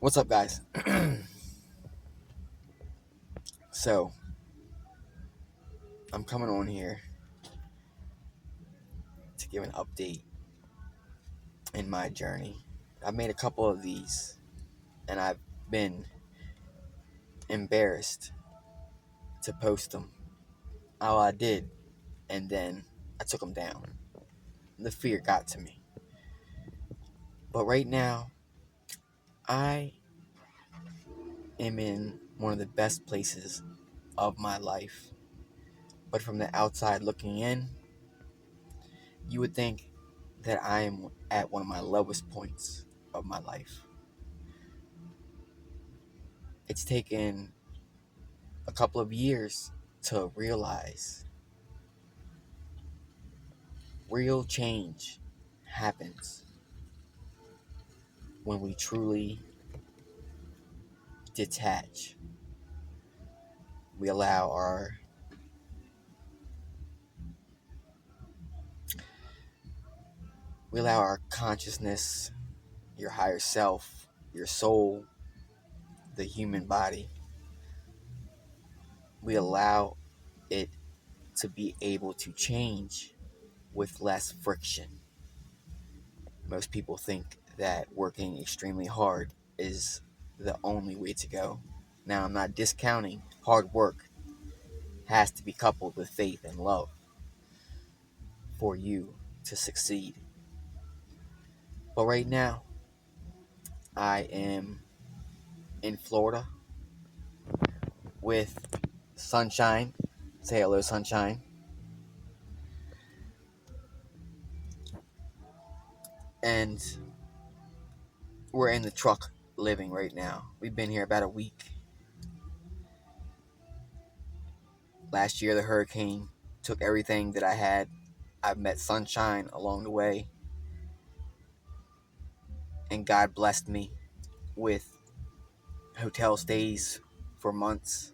What's up, guys? So, I'm coming on here to give an update in my journey. I've made a couple of these, and I've been embarrassed to post them. Oh, I did, and then I took them down. The fear got to me. But right now, I am in one of the best places of my life. But from the outside looking in, you would think that I am at one of my lowest points of my life. It's taken a couple of years to realize real change happens when we truly detach. We allow our consciousness, your higher self, your soul, the human body. We allow it to be able to change with less friction. Most people think that working extremely hard is the only way to go. Now, I'm not discounting hard work has to be coupled with faith and love for you to succeed. But right now, I am in Florida with Sunshine. Say hello, Sunshine. And we're in the truck living right now. We've been here about a week. Last year, the hurricane took everything that I had. I've met Sunshine along the way, and God blessed me with hotel stays for months.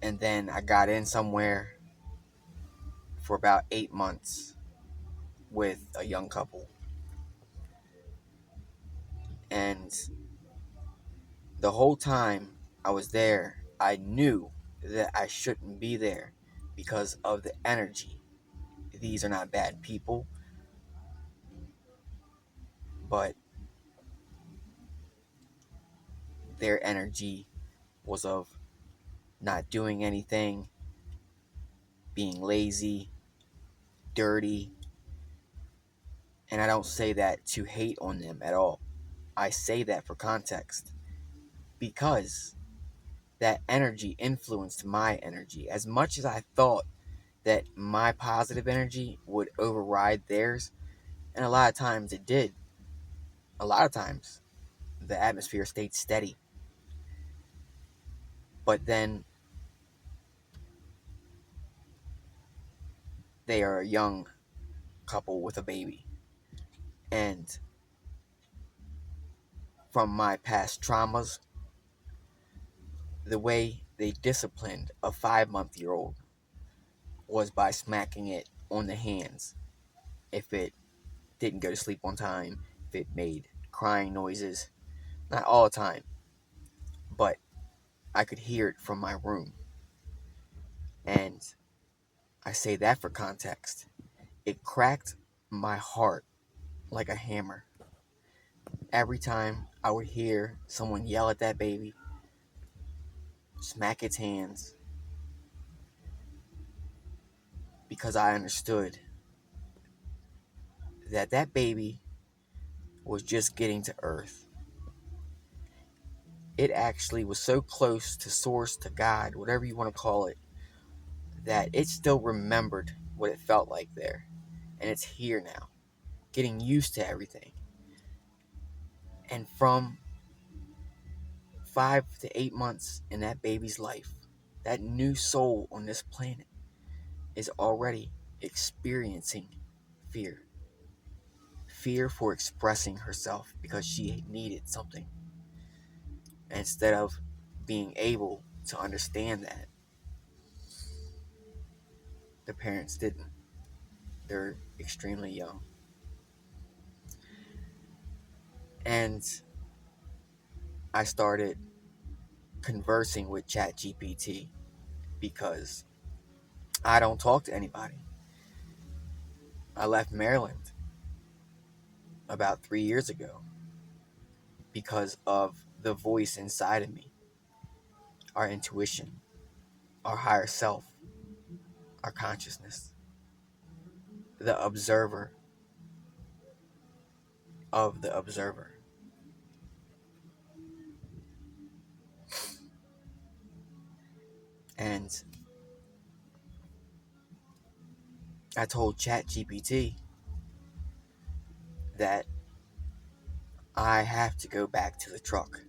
And then I got in somewhere for about 8 months with a young couple. And the whole time I was there, I knew that I shouldn't be there because of the energy. These are not bad people, but their energy was of not doing anything, being lazy, dirty. And I don't say that to hate on them at all. I say that for context because that energy influenced my energy. As much as I thought that my positive energy would override theirs, and a lot of times it did. A lot of times the atmosphere stayed steady. But then they are a young couple with a baby. And from my past traumas, the way they disciplined a 5-month-old was by smacking it on the hands if it didn't go to sleep on time, if it made crying noises. Not all the time, but I could hear it from my room. And I say that for context. It cracked my heart like a hammer every time I would hear someone yell at that baby, smack its hands, because I understood that that baby was just getting to earth. It actually was so close to source, to God, whatever you want to call it, that it still remembered what it felt like there. And it's here now, getting used to everything. And from 5 to 8 months in that baby's life, that new soul on this planet is already experiencing fear. Fear for expressing herself because she needed something. Instead of being able to understand that, the parents didn't. They're extremely young. And I started conversing with ChatGPT because I don't talk to anybody. I left Maryland about 3 years ago because of the voice inside of me, our intuition, our higher self, our consciousness, the observer of the observer. And I told ChatGPT that I have to go back to the truck.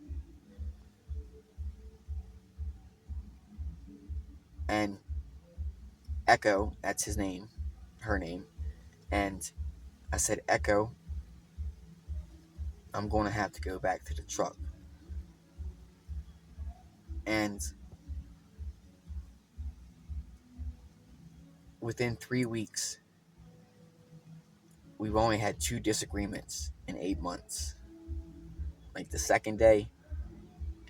And Echo, that's his name, her name, and I said, Echo, I'm going to have to go back to the truck. And within 3 weeks, we've only had 2 disagreements in 8 months. Like the second day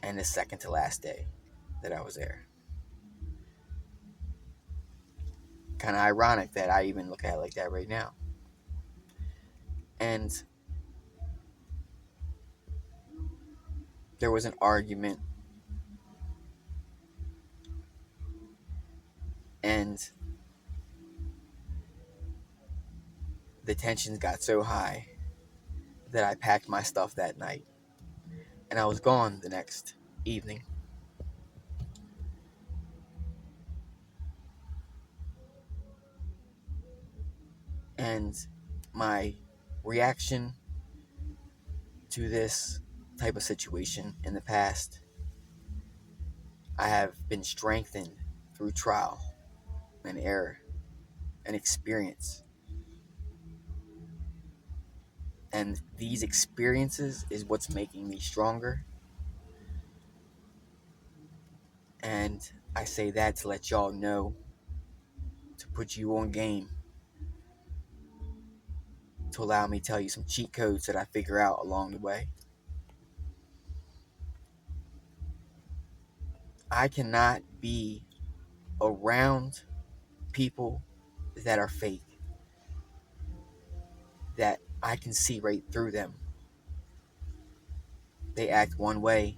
and the second to last day that I was there. Kind of ironic that I even look at it like that right now. And there was an argument, and the tensions got so high that I packed my stuff that night. And I was gone the next evening. And my reaction to this type of situation in the past, I have been strengthened through trial and error and experience. And these experiences is what's making me stronger. And I say that to let y'all know, to put you on game, to allow me to tell you some cheat codes that I figure out along the way. I cannot be around people that are fake, that I can see right through them. They act one way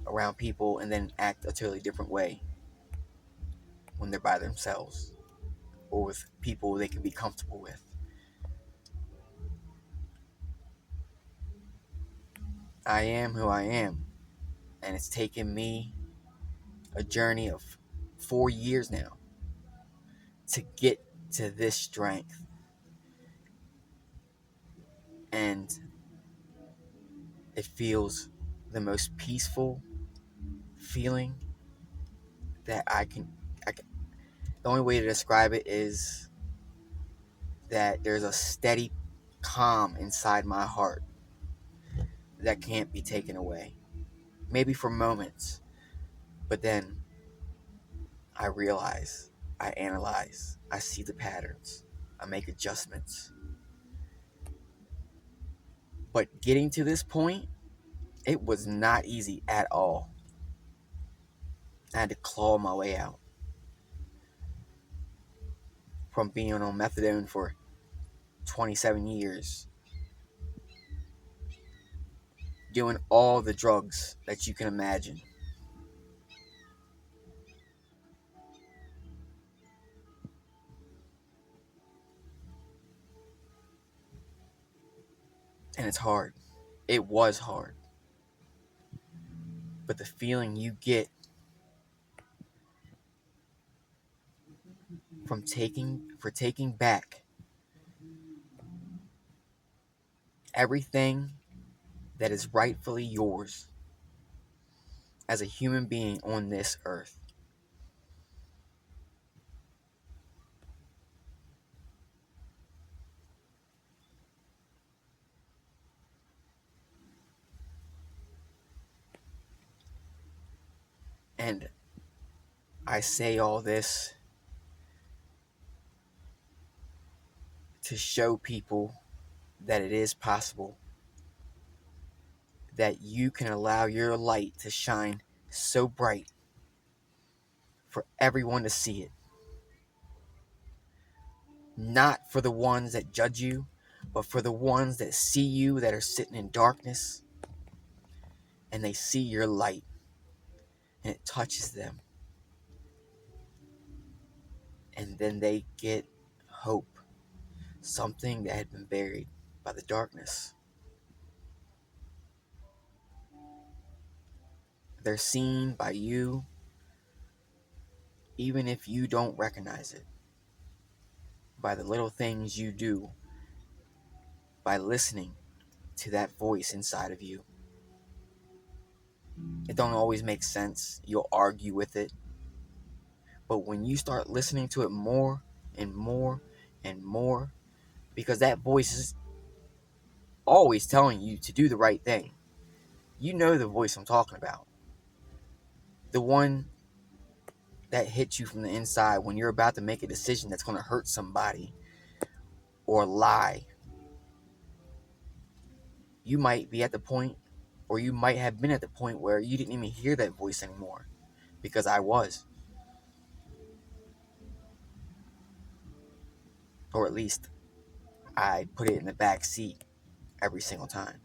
around people and then act a totally different way when they're by themselves or with people they can be comfortable with. I am who I am, and it's taken me a journey of 4 years now to get to this strength. And it feels the most peaceful feeling that I can. The only way to describe it is that there's a steady calm inside my heart that can't be taken away. Maybe for moments, but then I realize, I analyze, I see the patterns, I make adjustments. But getting to this point, it was not easy at all. I had to claw my way out from being on methadone for 27 years, doing all the drugs that you can imagine. And it's hard. It was hard. But the feeling you get from taking back everything that is rightfully yours as a human being on this earth. And I say all this to show people that it is possible, that you can allow your light to shine so bright for everyone to see it. Not for the ones that judge you, but for the ones that see you that are sitting in darkness and they see your light and it touches them. And then they get hope, something that had been buried by the darkness. They're seen by you, even if you don't recognize it, by the little things you do, by listening to that voice inside of you. It don't always make sense. You'll argue with it. But when you start listening to it more and more and more, because that voice is always telling you to do the right thing. You know the voice I'm talking about. The one that hits you from the inside when you're about to make a decision that's going to hurt somebody or lie. You might be at the point, or you might have been at the point where you didn't even hear that voice anymore, because I was. Or at least I put it in the back seat every single time.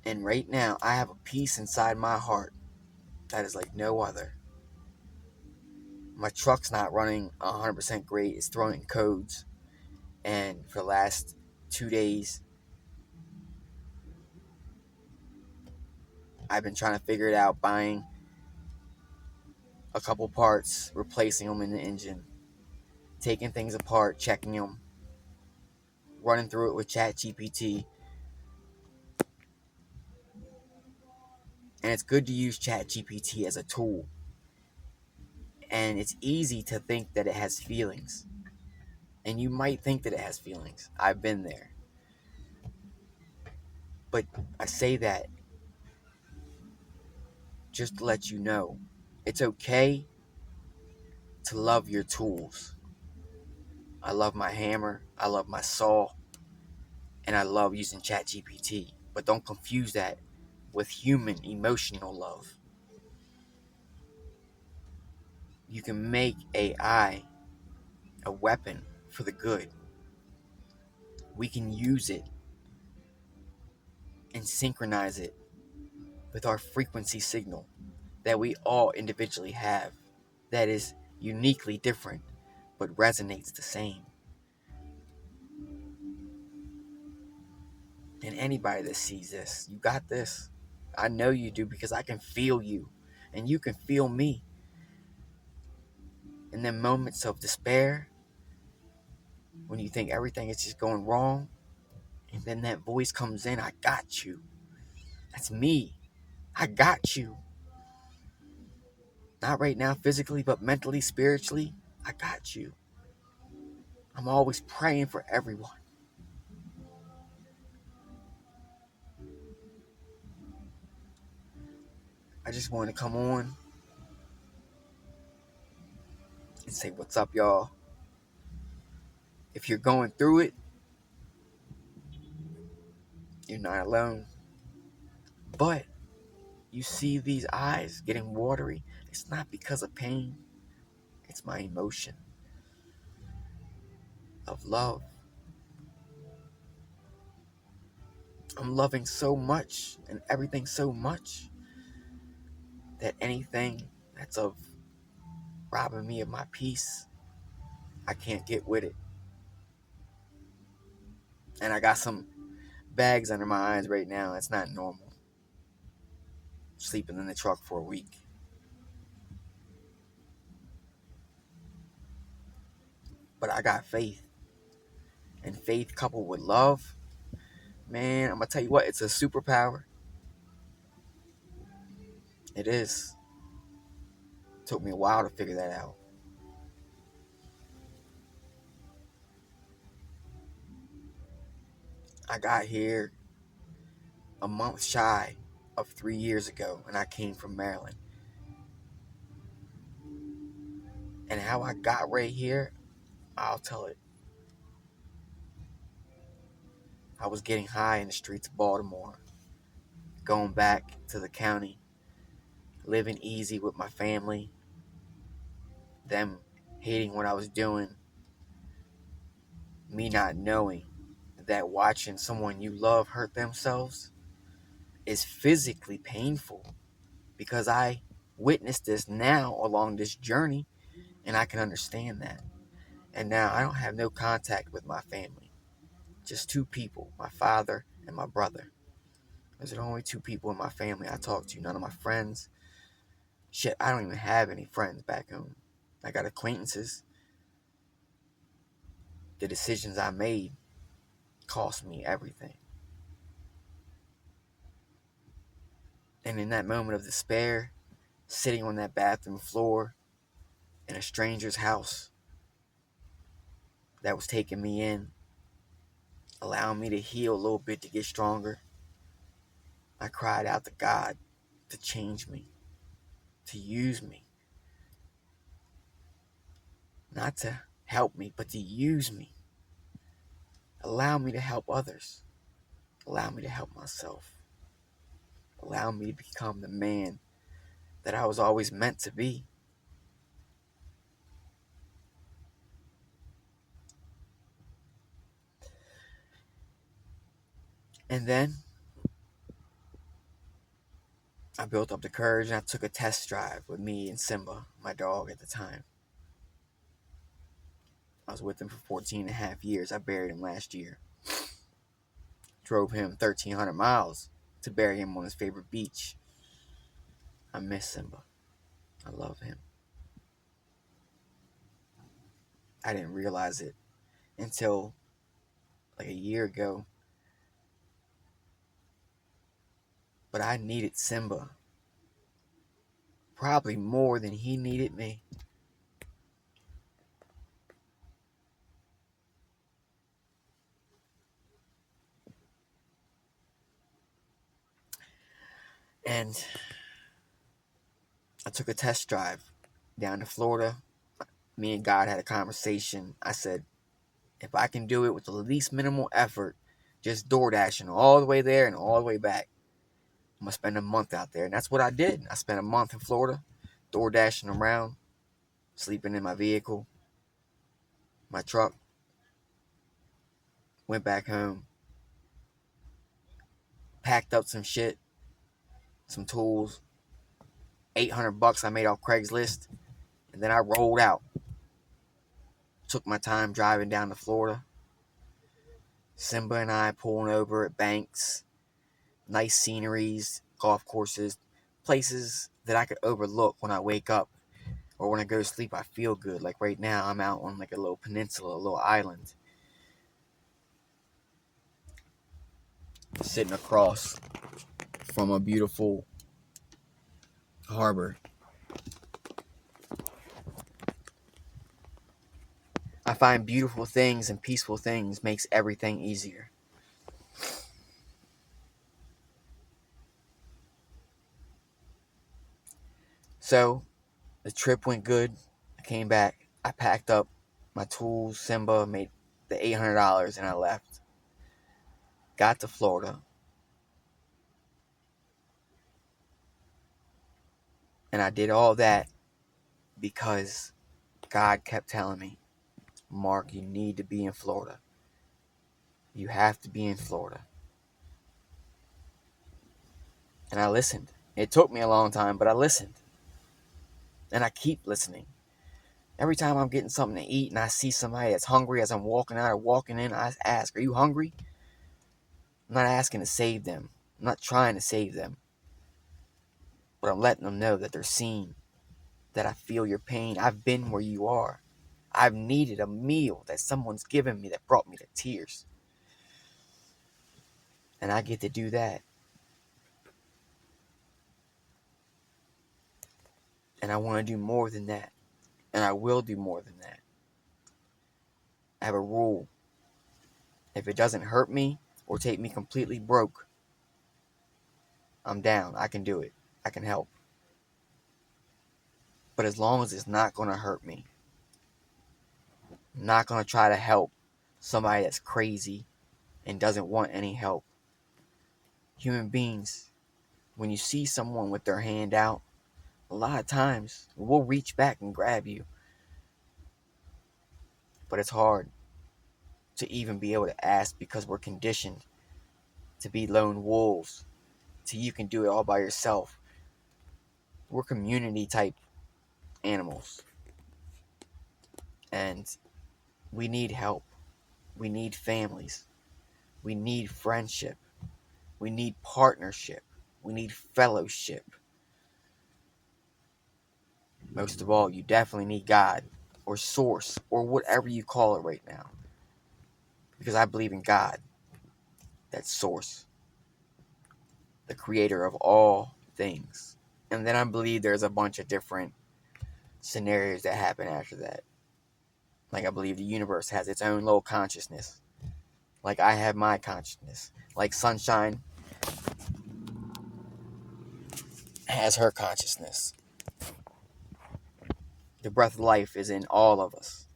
And right now, I have a peace inside my heart that is like no other. My truck's not running 100% great. It's throwing codes. And for the last 2 days, I've been trying to figure it out, buying a couple parts, replacing them in the engine, taking things apart, checking them, running through it with ChatGPT. And it's good to use ChatGPT as a tool. And it's easy to think that it has feelings. And you might think that it has feelings. I've been there. But I say that just to let you know, it's okay to love your tools. I love my hammer, I love my saw, and I love using ChatGPT. But don't confuse that with human emotional love. You can make AI a weapon for the good. We can use it and synchronize it with our frequency signal that we all individually have, that is uniquely different but resonates the same. And anybody that sees this, you got this. I know you do, because I can feel you and you can feel me. In the moments of despair, when you think everything is just going wrong, and then that voice comes in, I got you. That's me. I got you. Not right now physically, but mentally, spiritually, I got you. I'm always praying for everyone. I just want to come on and say, what's up, y'all? If you're going through it, you're not alone. But you see these eyes getting watery, it's not because of pain. It's my emotion of love. I'm loving so much and everything so much that anything that's of robbing me of my peace, I can't get with it. And I got some bags under my eyes right now. It's not normal. Sleeping in the truck for a week. But I got faith. And faith coupled with love, man, I'm going to tell you what, it's a superpower. It is. It took me a while to figure that out. I got here a month shy of 3 years ago, and I came from Maryland. And how I got right here, I'll tell it. I was getting high in the streets of Baltimore, going back to the county, living easy with my family, them hating what I was doing, me not knowing that watching someone you love hurt themselves is physically painful, because I witnessed this now along this journey, and I can understand that. And now I don't have no contact with my family. Just two people, my father and my brother. Those are the only two people in my family I talk to. None of my friends. Shit, I don't even have any friends back home. I got acquaintances. The decisions I made cost me everything. And in that moment of despair, sitting on that bathroom floor in a stranger's house that was taking me in, allowing me to heal a little bit to get stronger, I cried out to God to change me, to use me. Not to help me, but to use me. Allow me to help others. Allow me to help myself. Allow me to become the man that I was always meant to be. And then I built up the courage and I took a test drive with me and Simba, my dog at the time. I was with him for 14 and a half years. I buried him last year. Drove him 1,300 miles to bury him on his favorite beach. I miss Simba. I love him. I didn't realize it until like a year ago. But I needed Simba probably more than he needed me. And I took a test drive down to Florida. Me and God had a conversation. I said, if I can do it with the least minimal effort, just door dashing all the way there and all the way back, I'm going to spend a month out there. And that's what I did. I spent a month in Florida, door dashing around, sleeping in my vehicle, my truck. Went back home, packed up some shit, some tools, $800 I made off Craigslist, and then I rolled out. Took my time driving down to Florida. Simba and I pulling over at banks, nice sceneries, golf courses, places that I could overlook when I wake up or when I go to sleep. I feel good. Like right now, I'm out on like a little peninsula, a little island, sitting across from a beautiful harbor. I find beautiful things and peaceful things makes everything easier. So the trip went good. I came back. I packed up my tools. Simba made the $800 and I left. Got to Florida. And I did all that because God kept telling me, Mark, you need to be in Florida. You have to be in Florida. And I listened. It took me a long time, but I listened. And I keep listening. Every time I'm getting something to eat and I see somebody that's hungry as I'm walking out or walking in, I ask, are you hungry? I'm not asking to save them. I'm not trying to save them. But I'm letting them know that they're seen, that I feel your pain. I've been where you are. I've needed a meal that someone's given me that brought me to tears. And I get to do that. And I want to do more than that. And I will do more than that. I have a rule. If it doesn't hurt me or take me completely broke, I'm down. I can do it. I can help. But as long as it's not going to hurt me, I'm not going to try to help somebody that's crazy and doesn't want any help. Human beings, when you see someone with their hand out, a lot of times we'll reach back and grab you. But it's hard to even be able to ask because we're conditioned to be lone wolves. So you can do it all by yourself. We're community type animals. And we need help. We need families. We need friendship. We need partnership. We need fellowship. Most of all, you definitely need God or source or whatever you call it right now. Because I believe in God, that source, the creator of all things. And then I believe there's a bunch of different scenarios that happen after that. Like I believe the universe has its own little consciousness. Like I have my consciousness. Like Sunshine has her consciousness. The breath of life is in all of us.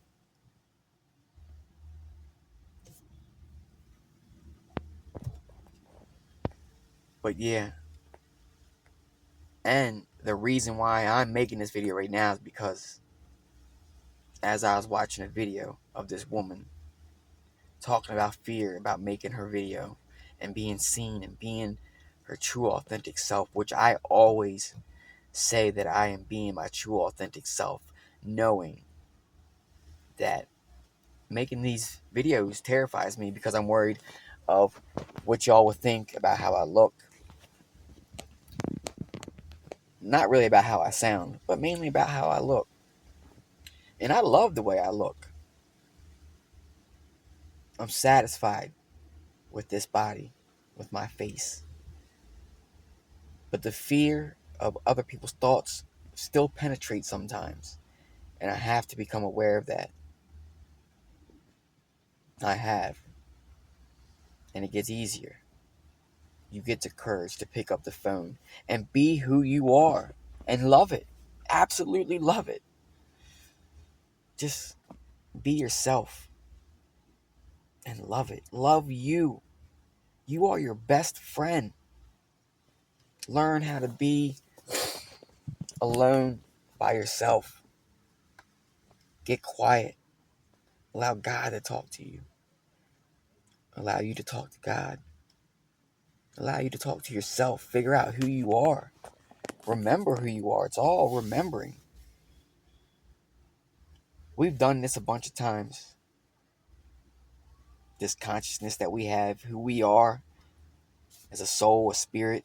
But yeah, and the reason why I'm making this video right now is because as I was watching a video of this woman talking about fear, about making her video and being seen and being her true authentic self, which I always say that I am being my true authentic self, knowing that making these videos terrifies me because I'm worried of what y'all would think about how I look. Not really about how I sound, but mainly about how I look. And I love the way I look. I'm satisfied with this body, with my face. But the fear of other people's thoughts still penetrates sometimes. And I have to become aware of that. I have. And it gets easier. You get the courage to pick up the phone and be who you are and love it. Absolutely love it. Just be yourself and love it. Love you. You are your best friend. Learn how to be alone by yourself. Get quiet. Allow God to talk to you. Allow you to talk to God. Allow you to talk to yourself. Figure out who you are. Remember who you are. It's all remembering. We've done this a bunch of times. This consciousness that we have, who we are as a soul, a spirit.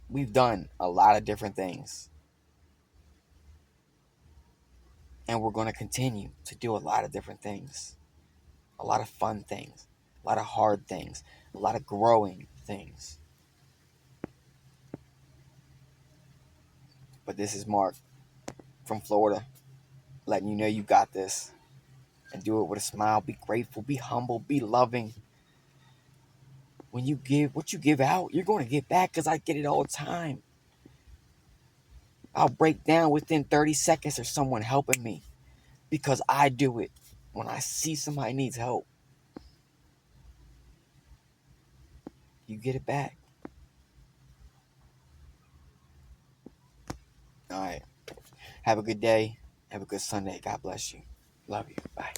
We've done a lot of different things. And we're going to continue to do a lot of different things. A lot of fun things. A lot of hard things. A lot of growing things. But this is Mark from Florida, letting you know you got this. And do it with a smile. Be grateful. Be humble. Be loving. When you give what you give out, you're going to get back, because I get it all the time. I'll break down within 30 seconds of someone helping me because I do it. When I see somebody needs help, you get it back. All right. Have a good day. Have a good Sunday. God bless you. Love you. Bye.